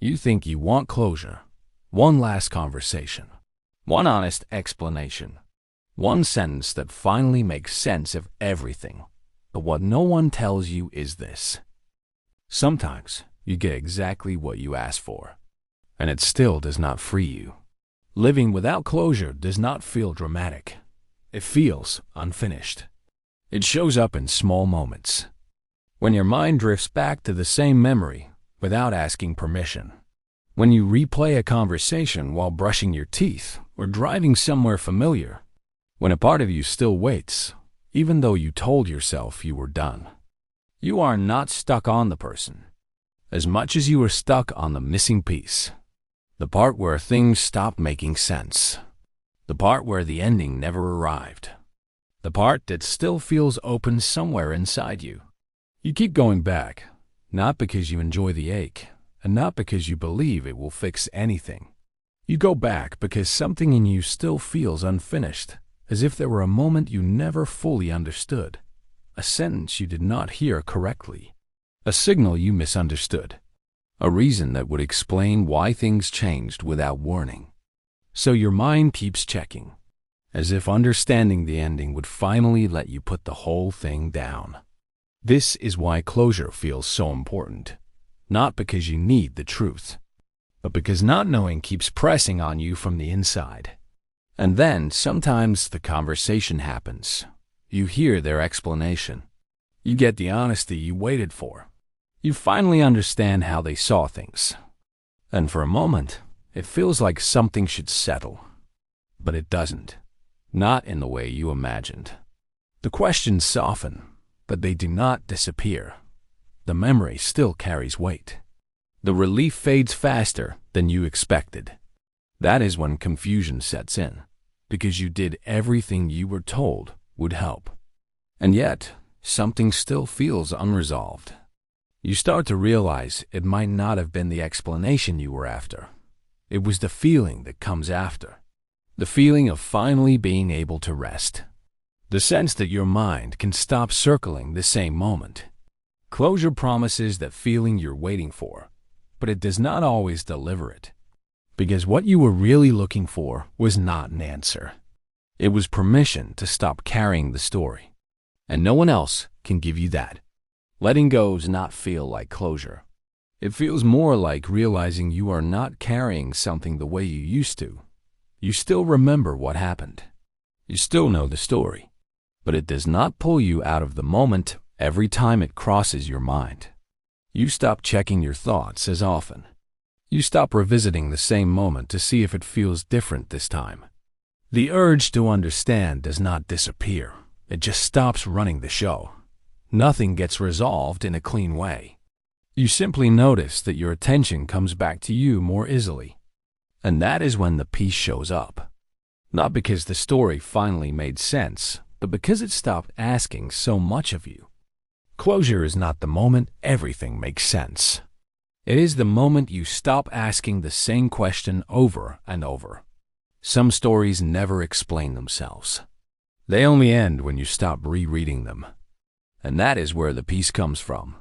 You think you want closure, one last conversation, one honest explanation, one sentence that finally makes sense of everything. But what no one tells you is this. Sometimes you get exactly what you ask for, and it still does not free you. Living without closure does not feel dramatic. It feels unfinished. It shows up in small moments. When your mind drifts back to the same memory without asking permission. When you replay a conversation while brushing your teeth or driving somewhere familiar. When a part of you still waits, even though you told yourself you were done. You are not stuck on the person, as much as you are stuck on the missing piece. The part where things stopped making sense. The part where the ending never arrived. The part that still feels open somewhere inside you. You keep going back, not because you enjoy the ache, and not because you believe it will fix anything. You go back because something in you still feels unfinished, as if there were a moment you never fully understood, a sentence you did not hear correctly, a signal you misunderstood, a reason that would explain why things changed without warning. So your mind keeps checking, as if understanding the ending would finally let you put the whole thing down. This is why closure feels so important, not because you need the truth, but because not knowing keeps pressing on you from the inside. And then sometimes the conversation happens. You hear their explanation. You get the honesty you waited for. You finally understand how they saw things. And for a moment, it feels like something should settle. But it doesn't. Not in the way you imagined. The questions soften, but they do not disappear. The memory still carries weight. The relief fades faster than you expected. That is when confusion sets in, because you did everything you were told would help. And yet, something still feels unresolved. You start to realize it might not have been the explanation you were after. It was the feeling that comes after. The feeling of finally being able to rest. The sense that your mind can stop circling the same moment. Closure promises that feeling you're waiting for, but it does not always deliver it. Because what you were really looking for was not an answer. It was permission to stop carrying the story. And no one else can give you that. Letting go does not feel like closure. It feels more like realizing you are not carrying something the way you used to. You still remember what happened. You still know the story. But it does not pull you out of the moment every time it crosses your mind. You stop checking your thoughts as often. You stop revisiting the same moment to see if it feels different this time. The urge to understand does not disappear. It just stops running the show. Nothing gets resolved in a clean way. You simply notice that your attention comes back to you more easily. And that is when the peace shows up. Not because the story finally made sense, but because it stopped asking so much of you. Closure is not the moment everything makes sense. It is the moment you stop asking the same question over and over. Some stories never explain themselves. They only end when you stop rereading them. And that is where the peace comes from.